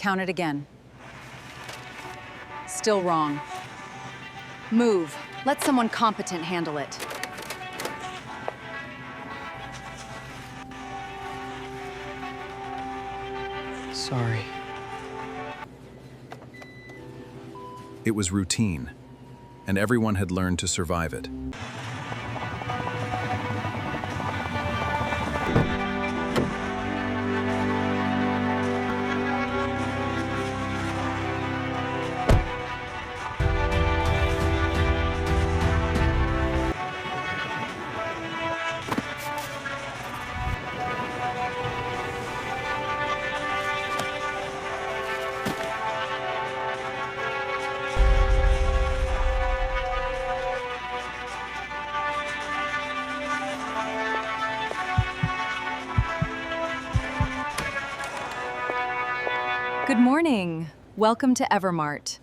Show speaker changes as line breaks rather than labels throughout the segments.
Count it again. Still wrong. Move. Let someone competent handle it.
Sorry.
It was routine, and everyone had learned to survive it.
Good morning. Welcome to EverMart.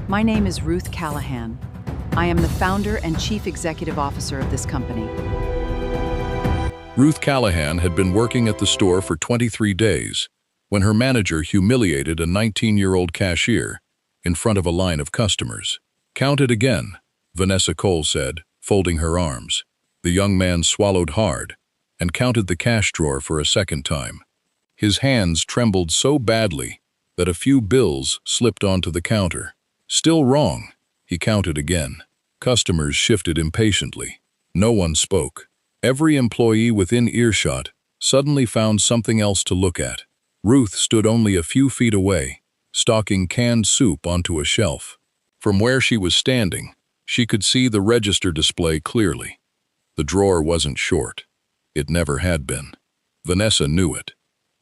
My name is Ruth Callahan. I am the founder and chief executive officer of this company.
Ruth Callahan had been working at the store for 23 days when her manager humiliated a 19-year-old cashier in front of a line of customers. "Count it again," Vanessa Cole said, folding her arms. The young man swallowed hard and counted the cash drawer for a second time. His hands trembled so badly that a few bills slipped onto the counter. Still wrong, he counted again. Customers shifted impatiently. No one spoke. Every employee within earshot suddenly found something else to look at. Ruth stood only a few feet away, stocking canned soup onto a shelf. From where she was standing, she could see the register display clearly. The drawer wasn't short. It never had been. Vanessa knew it.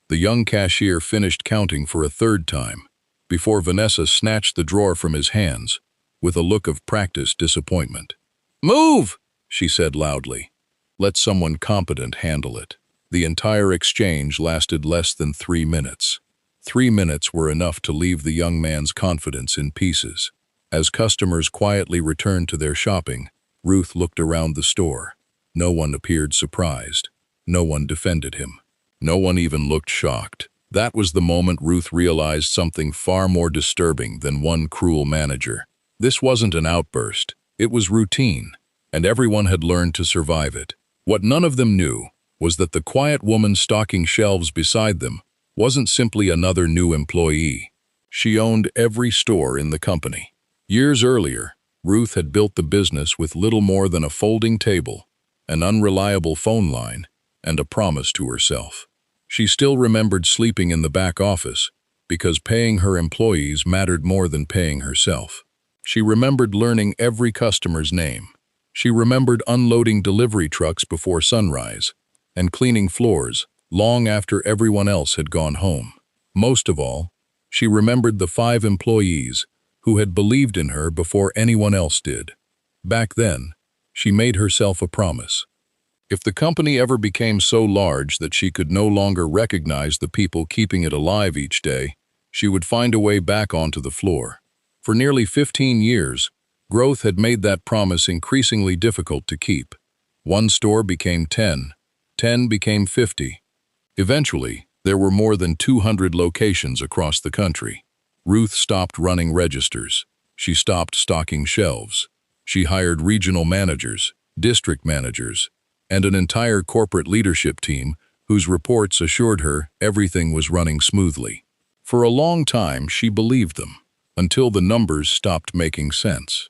The young cashier finished counting for a third time before Vanessa snatched the drawer from his hands with a look of practiced disappointment. "Move!" she said loudly. "Let someone competent handle it." The entire exchange lasted less than 3 minutes. 3 minutes were enough to leave the young man's confidence in pieces. As customers quietly returned to their shopping, Ruth looked around the store. No one appeared surprised. No one defended him. No one even looked shocked. That was the moment Ruth realized something far more disturbing than one cruel manager. This wasn't an outburst. It was routine, and everyone had learned to survive it. What none of them knew was that the quiet woman stocking shelves beside them wasn't simply another new employee. She owned every store in the company. Years earlier, Ruth had built the business with little more than a folding table, an unreliable phone line, and a promise to herself. She still remembered sleeping in the back office because paying her employees mattered more than paying herself. She remembered learning every customer's name. She remembered unloading delivery trucks before sunrise and cleaning floors long after everyone else had gone home. Most of all, she remembered the 5 employees who had believed in her before anyone else did. Back then, she made herself a promise. If the company ever became so large that she could no longer recognize the people keeping it alive each day, she would find a way back onto the floor. For nearly 15 years, growth had made that promise increasingly difficult to keep. One store became 10, 10 became 50. Eventually, there were more than 200 locations across the country. Ruth stopped running registers. She stopped stocking shelves. She hired regional managers, district managers, and an entire corporate leadership team whose reports assured her everything was running smoothly. For a long time, she believed them, until the numbers stopped making sense.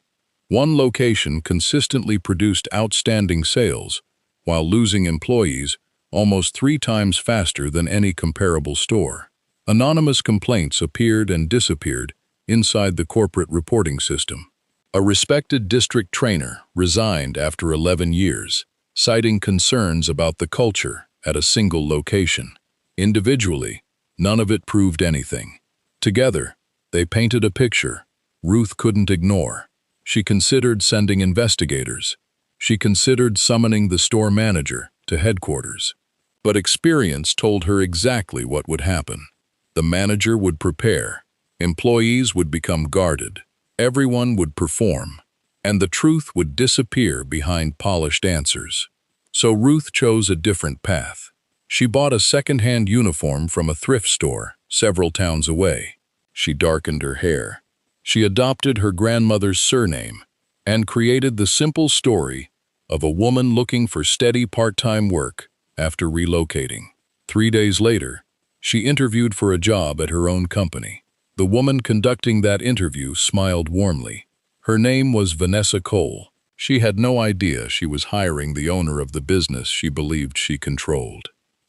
One location consistently produced outstanding sales, while losing employees almost 3 times faster than any comparable store. Anonymous complaints appeared and disappeared inside the corporate reporting system. A respected district trainer resigned after 11 years, citing concerns about the culture at a single location. Individually, none of it proved anything. Together, they painted a picture Ruth couldn't ignore. She considered sending investigators. She considered summoning the store manager to headquarters. But experience told her exactly what would happen. The manager would prepare, employees would become guarded, everyone would perform, and the truth would disappear behind polished answers. So Ruth chose a different path. She bought a second-hand uniform from a thrift store several towns away. She darkened her hair. She adopted her grandmother's surname and created the simple story of a woman looking for steady part-time work after relocating. 3 days later, she interviewed for a job at her own company. The woman conducting that interview smiled warmly. Her name was Vanessa Cole. She had no idea she was hiring the owner of the business she believed she controlled.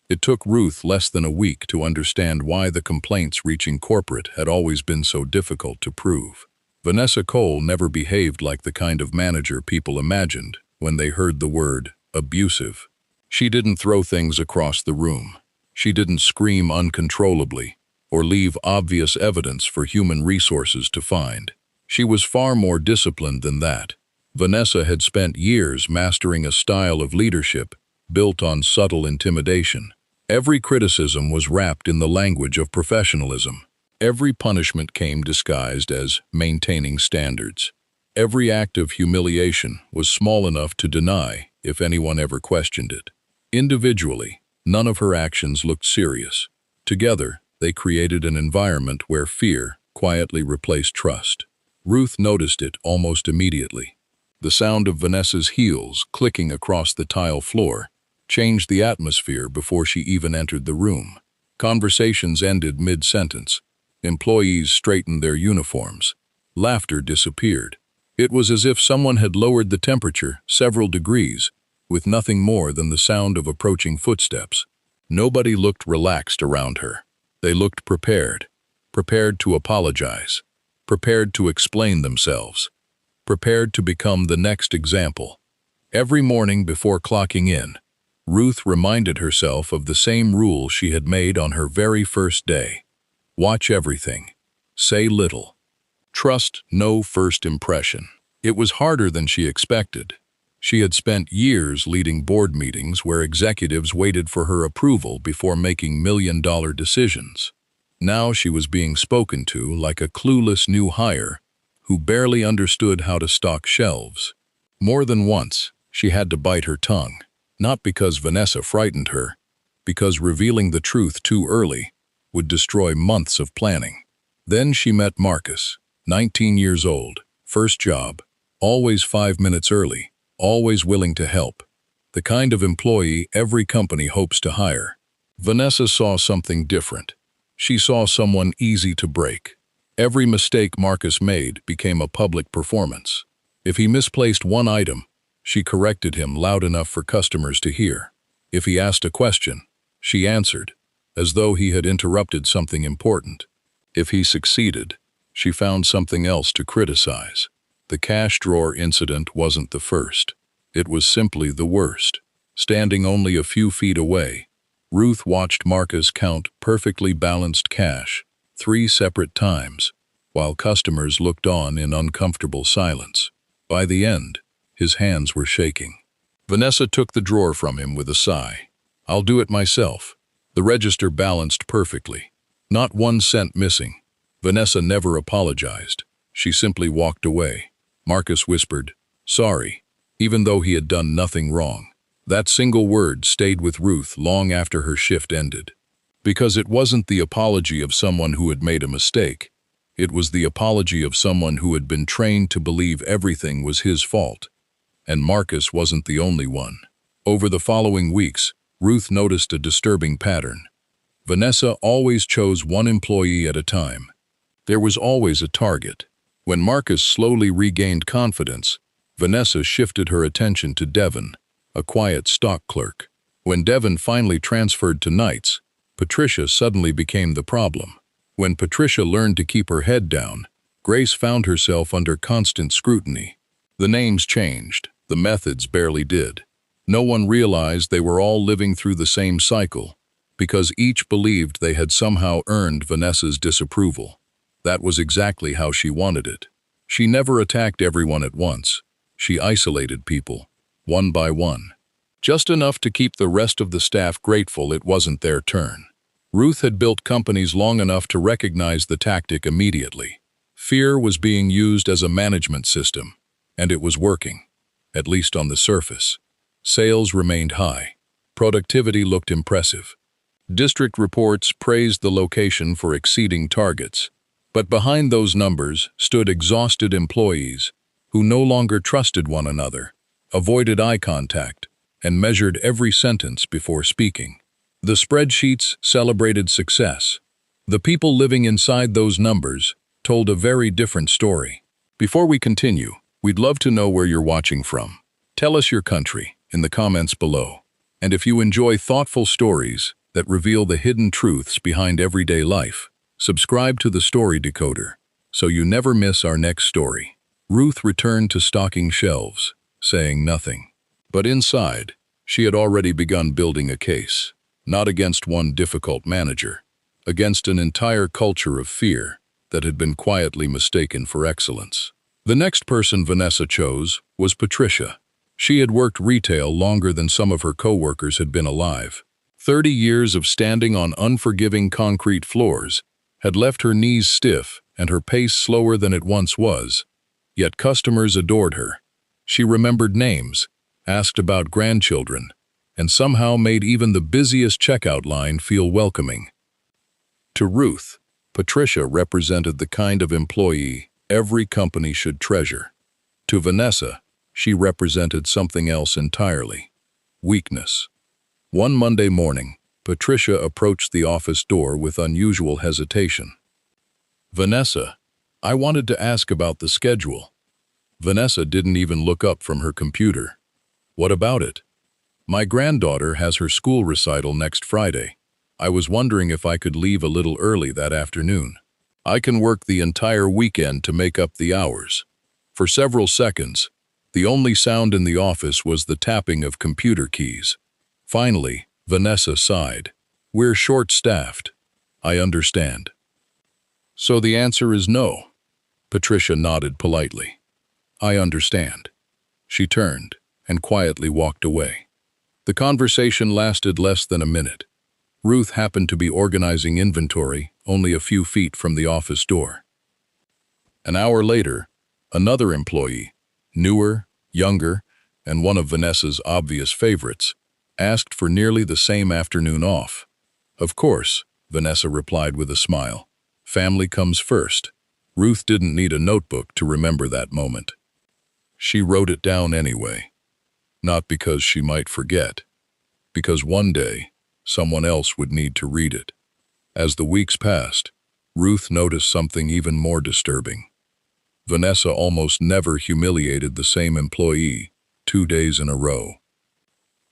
It took Ruth less than a week to understand why the complaints reaching corporate had always been so difficult to prove. Vanessa Cole never behaved like the kind of manager people imagined when they heard the word abusive. She didn't throw things across the room. She didn't scream uncontrollably or leave obvious evidence for human resources to find. She was far more disciplined than that. Vanessa had spent years mastering a style of leadership built on subtle intimidation. Every criticism was wrapped in the language of professionalism. Every punishment came disguised as maintaining standards. Every act of humiliation was small enough to deny if anyone ever questioned it. Individually, none of her actions looked serious. Together, they created an environment where fear quietly replaced trust. Ruth noticed it almost immediately. The sound of Vanessa's heels clicking across the tile floor changed the atmosphere before she even entered the room. Conversations ended mid-sentence. Employees straightened their uniforms. Laughter disappeared. It was as if someone had lowered the temperature several degrees, with nothing more than the sound of approaching footsteps. Nobody looked relaxed around her. They looked prepared to apologize, prepared to explain themselves, prepared to become the next example. Every morning before clocking in, Ruth reminded herself of the same rule she had made on her very first day. Watch everything. Say little. Trust no first impression. It was harder than she expected. She had spent years leading board meetings where executives waited for her approval before making million-dollar decisions. Now she was being spoken to like a clueless new hire who barely understood how to stock shelves. More than once, she had to bite her tongue, not because Vanessa frightened her, because revealing the truth too early would destroy months of planning. Then she met Marcus, 19 years old, first job, always 5 minutes early, always willing to help. The kind of employee every company hopes to hire. Vanessa saw something different. She saw someone easy to break. Every mistake Marcus made became a public performance. If he misplaced one item, she corrected him loud enough for customers to hear. If he asked a question, she answered, as though he had interrupted something important. If he succeeded, she found something else to criticize. The cash drawer incident wasn't the first. It was simply the worst. Standing only a few feet away, Ruth watched Marcus count perfectly balanced cash 3 separate times, while customers looked on in uncomfortable silence. By the end, his hands were shaking. Vanessa took the drawer from him with a sigh. "I'll do it myself." The register balanced perfectly. Not 1 cent missing. Vanessa never apologized. She simply walked away. Marcus whispered, "Sorry," even though he had done nothing wrong. That single word stayed with Ruth long after her shift ended. Because it wasn't the apology of someone who had made a mistake. It was the apology of someone who had been trained to believe everything was his fault. And Marcus wasn't the only one. Over the following weeks, Ruth noticed a disturbing pattern. Vanessa always chose one employee at a time. There was always a target. When Marcus slowly regained confidence, Vanessa shifted her attention to Devon, a quiet stock clerk. When Devon finally transferred to nights, Patricia suddenly became the problem. When Patricia learned to keep her head down, Grace found herself under constant scrutiny. The names changed, the methods barely did. No one realized they were all living through the same cycle, because each believed they had somehow earned Vanessa's disapproval. That was exactly how she wanted it. She never attacked everyone at once. She isolated people, one by one, just enough to keep the rest of the staff grateful it wasn't their turn. Ruth had built companies long enough to recognize the tactic immediately. Fear was being used as a management system, and it was working, at least on the surface. Sales remained high. Productivity looked impressive. District reports praised the location for exceeding targets. But behind those numbers stood exhausted employees who no longer trusted one another, avoided eye contact, and measured every sentence before speaking. The spreadsheets celebrated success. The people living inside those numbers told a very different story. Before we continue, we'd love to know where you're watching from. Tell us your country in the comments below. And if you enjoy thoughtful stories that reveal the hidden truths behind everyday life, subscribe to the Story Decoder so you never miss our next story. Ruth returned to stocking shelves, saying nothing. But inside, she had already begun building a case, not against one difficult manager, against an entire culture of fear that had been quietly mistaken for excellence. The next person Vanessa chose was Patricia. She had worked retail longer than some of her co-workers had been alive. 30 years of standing on unforgiving concrete floors had left her knees stiff and her pace slower than it once was. Yet customers adored her. She remembered names, asked about grandchildren, and somehow made even the busiest checkout line feel welcoming. To Ruth, Patricia represented the kind of employee every company should treasure. To Vanessa, she represented something else entirely: weakness. One Monday morning, Patricia approached the office door with unusual hesitation. "Vanessa, I wanted to ask about the schedule." Vanessa didn't even look up from her computer. "What about it?" "My granddaughter has her school recital next Friday. I was wondering if I could leave a little early that afternoon. I can work the entire weekend to make up the hours." For several seconds, the only sound in the office was the tapping of computer keys. Finally, Vanessa sighed. "We're short-staffed. I understand." "So the answer is no?" Patricia nodded politely. "I understand." She turned and quietly walked away. The conversation lasted less than a minute. Ruth happened to be organizing inventory only a few feet from the office door. An hour later, another employee, newer, younger, and one of Vanessa's obvious favorites, asked for nearly the same afternoon off. "Of course," Vanessa replied with a smile. "Family comes first." Ruth didn't need a notebook to remember that moment. She wrote it down anyway. Not because she might forget, because one day, someone else would need to read it. As the weeks passed, Ruth noticed something even more disturbing. Vanessa almost never humiliated the same employee 2 days in a row.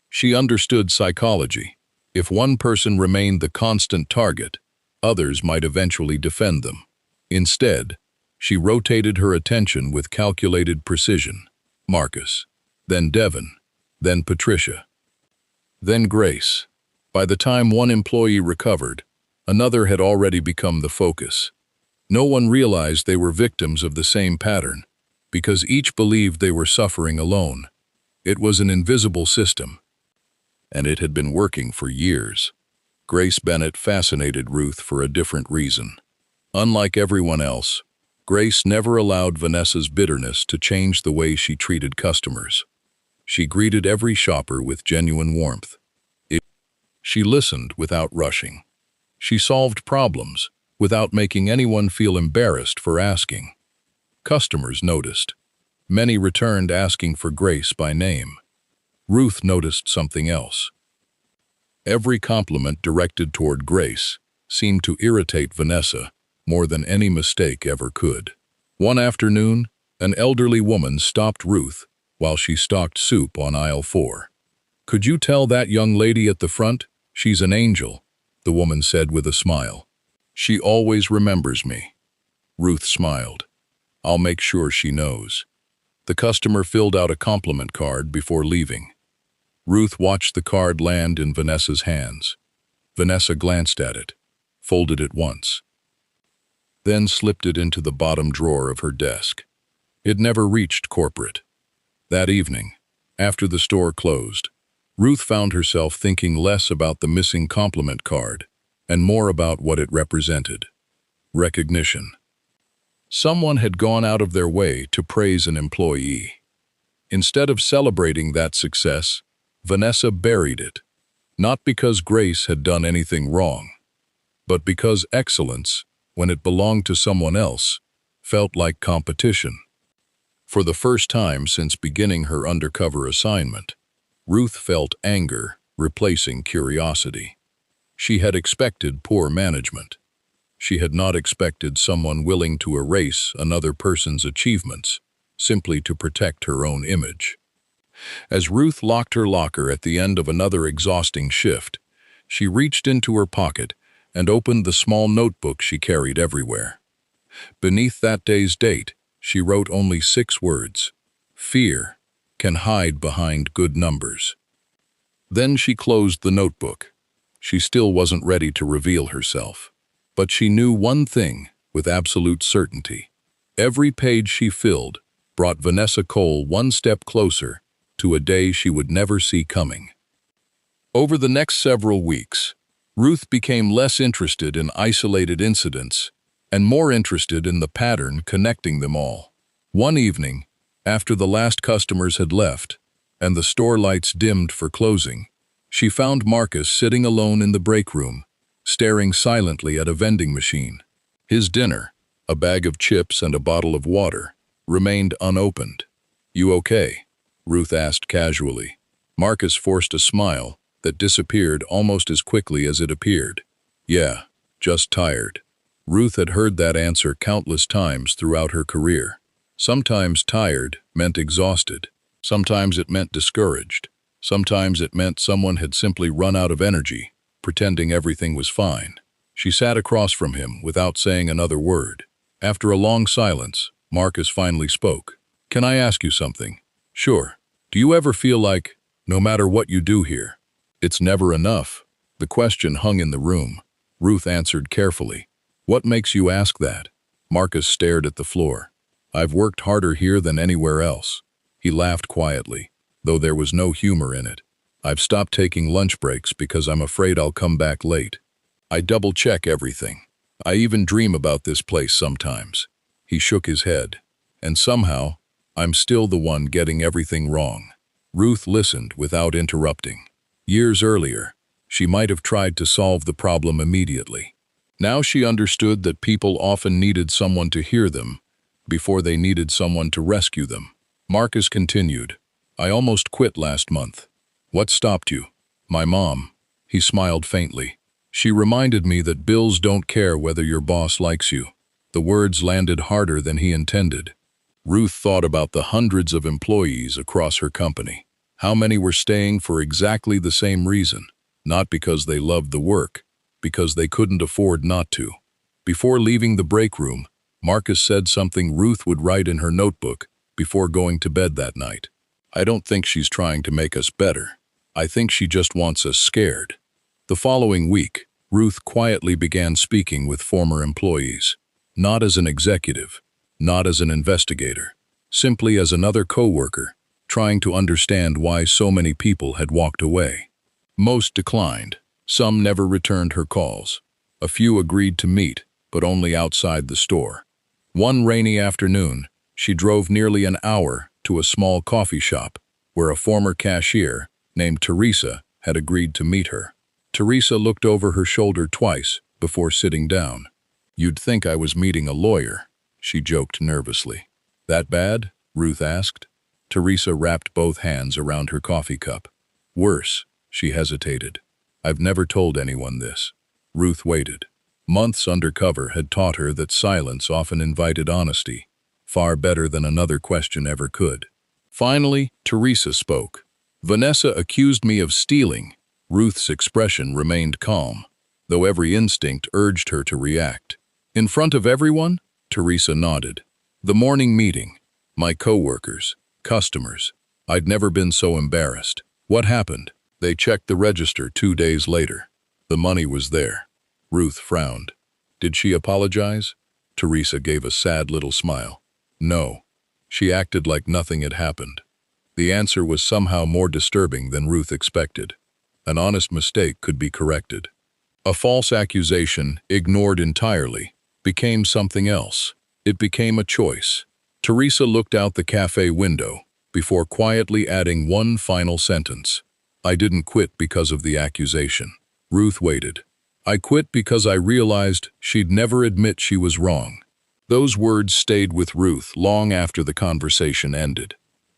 She understood psychology. If one person remained the constant target, others might eventually defend them. Instead, she rotated her attention with calculated precision. Marcus, then Devon, then Patricia, then Grace. By the time one employee recovered, another had already become the focus. No one realized they were victims of the same pattern, because each believed they were suffering alone. It was an invisible system, and it had been working for years. Grace Bennett fascinated Ruth for a different reason. Unlike everyone else, Grace never allowed Vanessa's bitterness to change the way she treated customers. She greeted every shopper with genuine warmth. She listened without rushing. She solved problems without making anyone feel embarrassed for asking. Customers noticed. Many returned asking for Grace by name. Ruth noticed something else. Every compliment directed toward Grace seemed to irritate Vanessa more than any mistake ever could. One afternoon, an elderly woman stopped Ruth while she stocked soup on aisle 4. "Could you tell that young lady at the front? She's an angel," the woman said with a smile. "She always remembers me." Ruth smiled. "I'll make sure she knows." The customer filled out a compliment card before leaving. Ruth watched the card land in Vanessa's hands. Vanessa glanced at it, folded it once, then slipped it into the bottom drawer of her desk. It never reached corporate. That evening, after the store closed, Ruth found herself thinking less about the missing compliment card and more about what it represented: recognition. Someone had gone out of their way to praise an employee. Instead of celebrating that success, Vanessa buried it, not because Grace had done anything wrong, but because excellence, when it belonged to someone else, felt like competition. For the first time since beginning her undercover assignment, Ruth felt anger replacing curiosity. She had expected poor management. She had not expected someone willing to erase another person's achievements simply to protect her own image. As Ruth locked her locker at the end of another exhausting shift, she reached into her pocket and opened the small notebook she carried everywhere. Beneath that day's date, she wrote only 6 words: "Fear can hide behind good numbers." Then she closed the notebook. She still wasn't ready to reveal herself. But she knew one thing with absolute certainty. Every page she filled brought Vanessa Cole one step closer to a day she would never see coming. Over the next several weeks, Ruth became less interested in isolated incidents and more interested in the pattern connecting them all. One evening, after the last customers had left and the store lights dimmed for closing, she found Marcus sitting alone in the break room, staring silently at a vending machine. His dinner, a bag of chips and a bottle of water, remained unopened. "You okay?" Ruth asked casually. Marcus forced a smile that disappeared almost as quickly as it appeared. "Yeah, just tired." Ruth had heard that answer countless times throughout her career. Sometimes tired meant exhausted. Sometimes it meant discouraged. Sometimes it meant someone had simply run out of energy, pretending everything was fine. She sat across from him without saying another word. After a long silence, Marcus finally spoke. "Can I ask you something?" "Sure. Do you ever feel like, no matter what you do here, it's never enough?" The question hung in the room. Ruth answered carefully. "What makes you ask that?" Marcus stared at the floor. "I've worked harder here than anywhere else." He laughed quietly, though there was no humor in it. "I've stopped taking lunch breaks because I'm afraid I'll come back late. I double-check everything. I even dream about this place sometimes." He shook his head. "And somehow, I'm still the one getting everything wrong." Ruth listened without interrupting. Years earlier, she might have tried to solve the problem immediately. Now she understood that people often needed someone to hear them before they needed someone to rescue them. Marcus continued, "I almost quit last month." "What stopped you?" "My mom." He smiled faintly. "She reminded me that bills don't care whether your boss likes you." The words landed harder than he intended. Ruth thought about the hundreds of employees across her company. How many were staying for exactly the same reason? Not because they loved the work, because they couldn't afford not to. Before leaving the break room, Marcus said something Ruth would write in her notebook before going to bed that night. "I don't think she's trying to make us better. I think she just wants us scared." The following week, Ruth quietly began speaking with former employees. Not as an executive, not as an investigator, simply as another coworker, trying to understand why so many people had walked away. Most declined. Some never returned her calls. A few agreed to meet, but only outside the store. One rainy afternoon, she drove nearly an hour to a small coffee shop where a former cashier named Teresa had agreed to meet her. Teresa looked over her shoulder twice before sitting down. "You'd think I was meeting a lawyer," she joked nervously. "That bad?" Ruth asked. Teresa wrapped both hands around her coffee cup. "Worse," she hesitated. "I've never told anyone this." Ruth waited. Months undercover had taught her that silence often invited honesty, far better than another question ever could. Finally, Teresa spoke. "Vanessa accused me of stealing." Ruth's expression remained calm, though every instinct urged her to react. "In front of everyone?" Teresa nodded. "The morning meeting. My coworkers, customers. I'd never been so embarrassed." "What happened?" "They checked the register 2 days later. The money was there." Ruth frowned. "Did she apologize?" Teresa gave a sad little smile. "No." She acted like nothing had happened. The answer was somehow more disturbing than Ruth expected. An honest mistake could be corrected. A false accusation, ignored entirely, became something else. It became a choice. Teresa looked out the cafe window before quietly adding one final sentence. I didn't quit because of the accusation. Ruth waited. I quit because I realized she'd never admit she was wrong. Those words stayed with Ruth long after the conversation ended.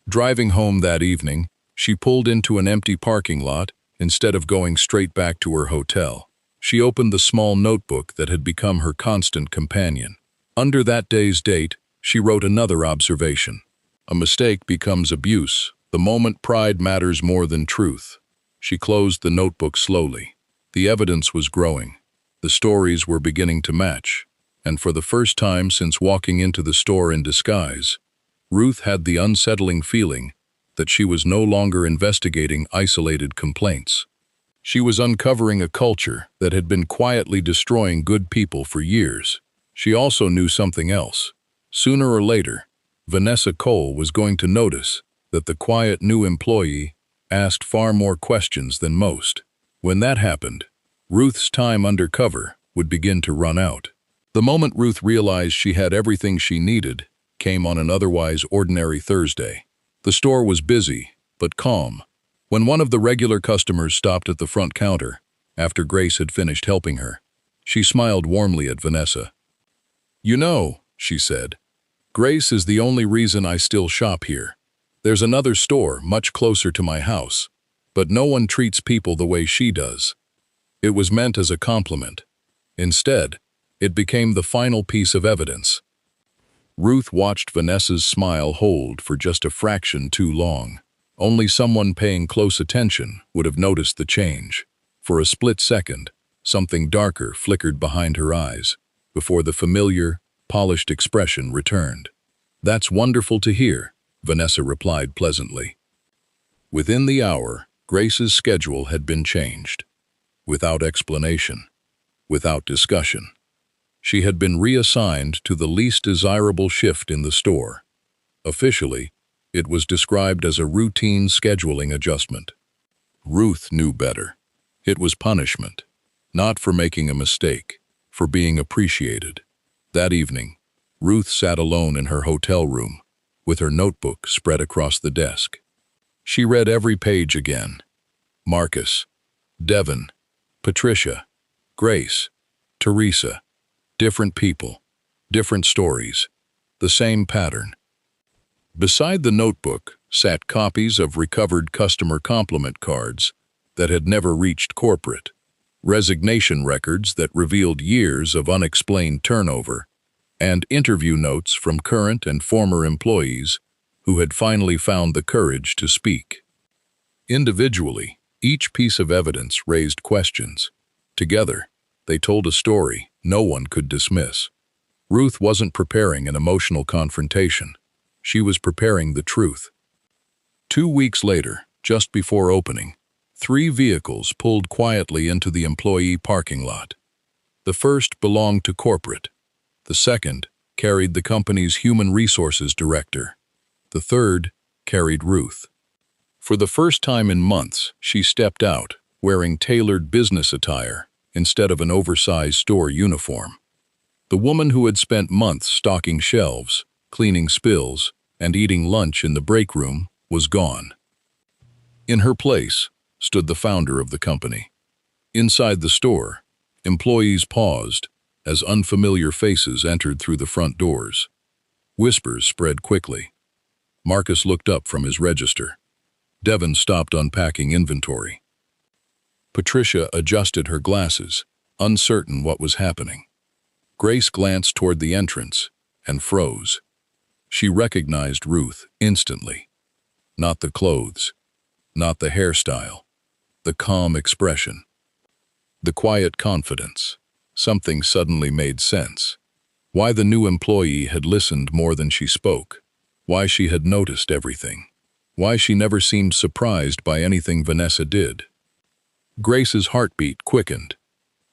Driving home that evening, she pulled into an empty parking lot instead of going straight back to her hotel. She opened the small notebook that had become her constant companion. Under that day's date, she wrote another observation. A mistake becomes abuse the moment pride matters more than truth. She closed the notebook slowly. The evidence was growing. The stories were beginning to match. And for the first time since walking into the store in disguise, Ruth had the unsettling feeling that she was no longer investigating isolated complaints. She was uncovering a culture that had been quietly destroying good people for years. She also knew something else. Sooner or later, Vanessa Cole was going to notice that the quiet new employee asked far more questions than most. When that happened, Ruth's time undercover would begin to run out. The moment Ruth realized she had everything she needed came on an otherwise ordinary Thursday. The store was busy, but calm. When one of the regular customers stopped at the front counter, after Grace had finished helping her, she smiled warmly at Vanessa. "You know," she said, "Grace is the only reason I still shop here. There's another store much closer to my house, but no one treats people the way she does." It was meant as a compliment. Instead, it became the final piece of evidence. Ruth watched Vanessa's smile hold for just a fraction too long. Only someone paying close attention would have noticed the change. For a split second, something darker flickered behind her eyes, before the familiar, polished expression returned. "That's wonderful to hear," Vanessa replied pleasantly. Within the hour, Grace's schedule had been changed. Without explanation, without discussion. She had been reassigned to the least desirable shift in the store. Officially, it was described as a routine scheduling adjustment. Ruth knew better. It was punishment, not for making a mistake, for being appreciated. That evening, Ruth sat alone in her hotel room, with her notebook spread across the desk. She read every page again. Marcus, Devon, Patricia, Grace, Teresa. Different people, different stories, the same pattern. Beside the notebook sat copies of recovered customer compliment cards that had never reached corporate, resignation records that revealed years of unexplained turnover, and interview notes from current and former employees who had finally found the courage to speak. Individually, each piece of evidence raised questions. Together, they told a story no one could dismiss. Ruth wasn't preparing an emotional confrontation. She was preparing the truth. 2 weeks later, just before opening, 3 vehicles pulled quietly into the employee parking lot. The first belonged to corporate. The second carried the company's human resources director. The third carried Ruth. For the first time in months, she stepped out, wearing tailored business attire instead of an oversized store uniform. The woman who had spent months stocking shelves, cleaning spills, and eating lunch in the break room was gone. In her place stood the founder of the company. Inside the store, employees paused as unfamiliar faces entered through the front doors. Whispers spread quickly. Marcus looked up from his register. Devon stopped unpacking inventory. Patricia adjusted her glasses, uncertain what was happening. Grace glanced toward the entrance and froze. She recognized Ruth instantly. Not the clothes, not the hairstyle, the calm expression, the quiet confidence. Something suddenly made sense. Why the new employee had listened more than she spoke. Why she had noticed everything. Why she never seemed surprised by anything Vanessa did. Grace's heartbeat quickened.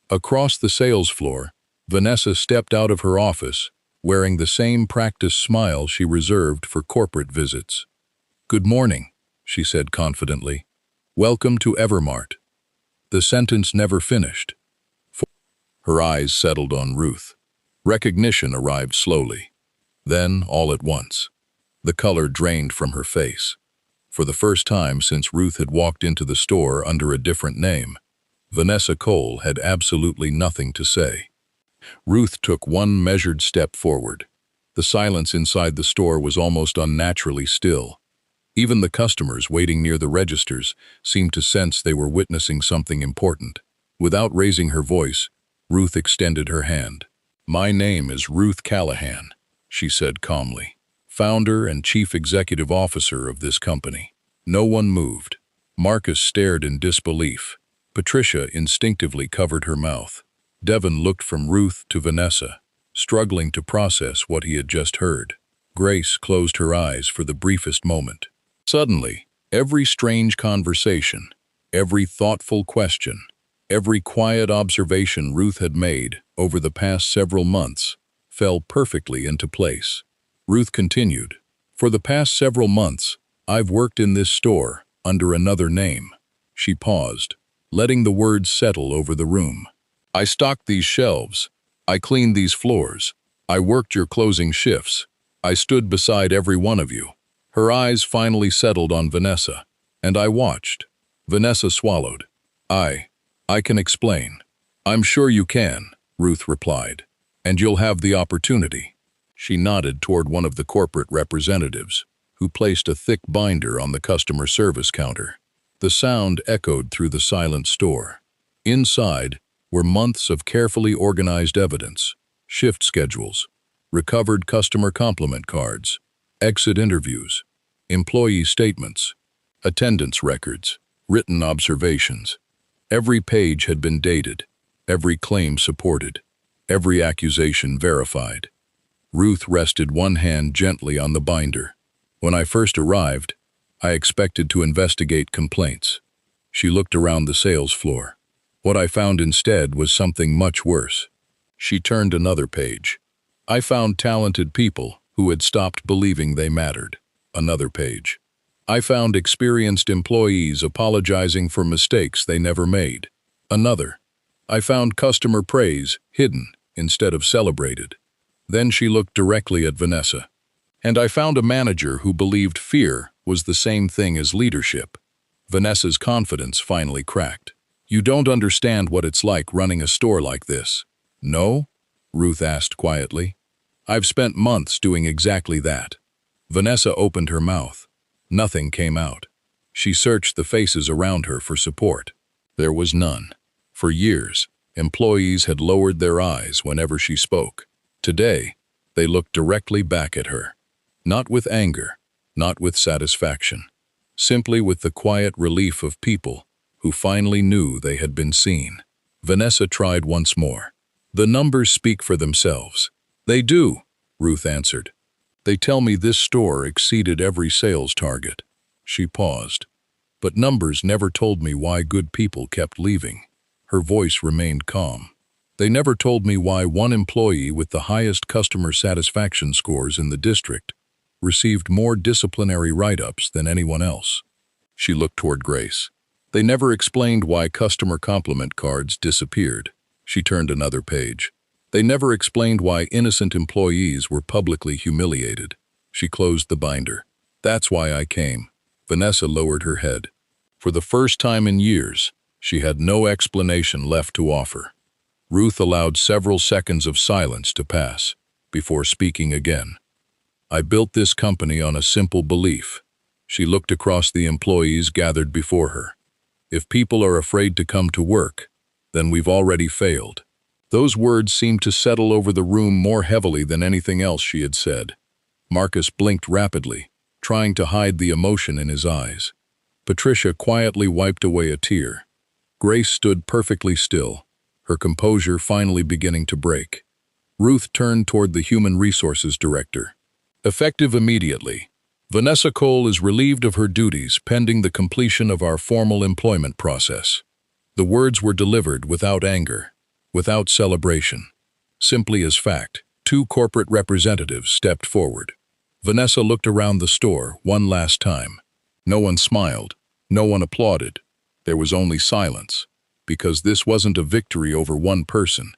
Across the sales floor, Vanessa stepped out of her office, wearing the same practiced smile she reserved for corporate visits. "Good morning," she said confidently. "Welcome to EverMart." The sentence never finished. Her eyes settled on Ruth. Recognition arrived slowly. Then, all at once, the color drained from her face. For the first time since Ruth had walked into the store under a different name, Vanessa Cole had absolutely nothing to say. Ruth took one measured step forward. The silence inside the store was almost unnaturally still. Even the customers waiting near the registers seemed to sense they were witnessing something important. Without raising her voice, Ruth extended her hand. "My name is Ruth Callahan," she said calmly, "founder and chief executive officer of this company." No one moved. Marcus stared in disbelief. Patricia instinctively covered her mouth. Devon looked from Ruth to Vanessa, struggling to process what he had just heard. Grace closed her eyes for the briefest moment. Suddenly, every strange conversation, every thoughtful question, every quiet observation Ruth had made over the past several months fell perfectly into place. Ruth continued, "For the past several months, I've worked in this store under another name." She paused, letting the words settle over the room. "I stocked these shelves. I cleaned these floors. I worked your closing shifts. I stood beside every one of you." Her eyes finally settled on Vanessa, and I watched. Vanessa swallowed. I can explain." "I'm sure you can," Ruth replied, "and you'll have the opportunity." She nodded toward one of the corporate representatives, who placed a thick binder on the customer service counter. The sound echoed through the silent store. Inside were months of carefully organized evidence, shift schedules, recovered customer compliment cards, exit interviews, employee statements, attendance records, written observations. Every page had been dated, every claim supported, every accusation verified. Ruth rested one hand gently on the binder. "When I first arrived, I expected to investigate complaints." She looked around the sales floor. What I found instead was something much worse. She turned another page. "I found talented people who had stopped believing they mattered." Another page. "I found experienced employees apologizing for mistakes they never made." Another. "I found customer praise hidden instead of celebrated." Then she looked directly at Vanessa. "And I found a manager who believed fear was the same thing as leadership." Vanessa's confidence finally cracked. "You don't understand what it's like running a store like this." "No?" Ruth asked quietly. "I've spent months doing exactly that." Vanessa opened her mouth. Nothing came out. She searched the faces around her for support. There was none. For years, employees had lowered their eyes whenever she spoke. Today, they looked directly back at her. Not with anger, not with satisfaction, simply with the quiet relief of people who finally knew they had been seen. Vanessa tried once more. "The numbers speak for themselves." "They do," Ruth answered. "They tell me this store exceeded every sales target." She paused. "But numbers never told me why good people kept leaving." Her voice remained calm. "They never told me why one employee with the highest customer satisfaction scores in the district received more disciplinary write-ups than anyone else." She looked toward Grace. "They never explained why customer compliment cards disappeared." She turned another page. "They never explained why innocent employees were publicly humiliated." She closed the binder. "That's why I came." Vanessa lowered her head. For the first time in years, she had no explanation left to offer. Ruth allowed several seconds of silence to pass before speaking again. "I built this company on a simple belief." She looked across the employees gathered before her. "If people are afraid to come to work, then we've already failed." Those words seemed to settle over the room more heavily than anything else she had said. Marcus blinked rapidly, trying to hide the emotion in his eyes. Patricia quietly wiped away a tear. Grace stood perfectly still, her composure finally beginning to break. Ruth turned toward the Human Resources Director. "Effective immediately, Vanessa Cole is relieved of her duties pending the completion of our formal employment process." The words were delivered without anger, without celebration. Simply as fact, two corporate representatives stepped forward. Vanessa looked around the store one last time. No one smiled, no one applauded. There was only silence, because this wasn't a victory over one person.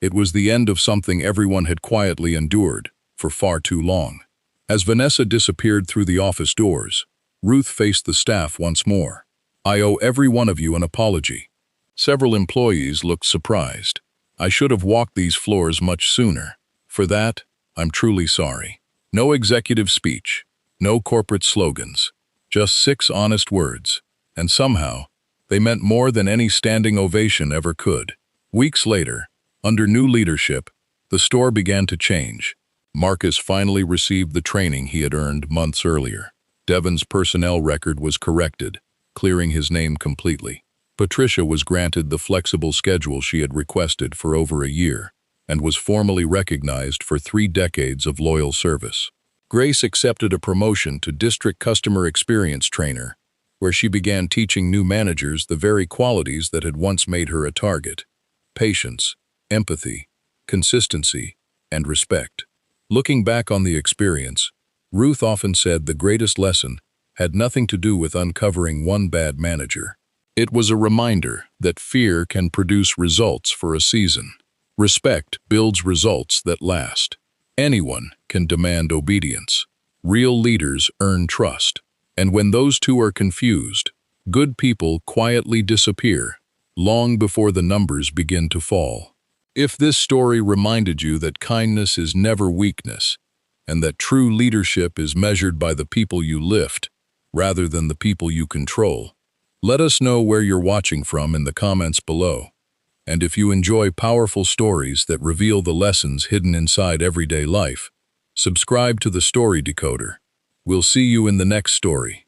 It was the end of something everyone had quietly endured for far too long. As Vanessa disappeared through the office doors, Ruth faced the staff once more. "I owe every one of you an apology." Several employees looked surprised. "I should have walked these floors much sooner. For that, I'm truly sorry." No executive speech, no corporate slogans, just 6 honest words. And somehow, they meant more than any standing ovation ever could. Weeks later, under new leadership, the store began to change. Marcus finally received the training he had earned months earlier. Devon's personnel record was corrected, clearing his name completely. Patricia was granted the flexible schedule she had requested for over a year, and was formally recognized for 3 decades of loyal service. Grace accepted a promotion to District Customer Experience Trainer, where she began teaching new managers the very qualities that had once made her a target: patience, empathy, consistency, and respect. Looking back on the experience, Ruth often said the greatest lesson had nothing to do with uncovering one bad manager. It was a reminder that fear can produce results for a season. Respect builds results that last. Anyone can demand obedience. Real leaders earn trust. And when those two are confused, good people quietly disappear, long before the numbers begin to fall. If this story reminded you that kindness is never weakness, and that true leadership is measured by the people you lift, rather than the people you control, let us know where you're watching from in the comments below. And if you enjoy powerful stories that reveal the lessons hidden inside everyday life, subscribe to the Story Decoder. We'll see you in the next story.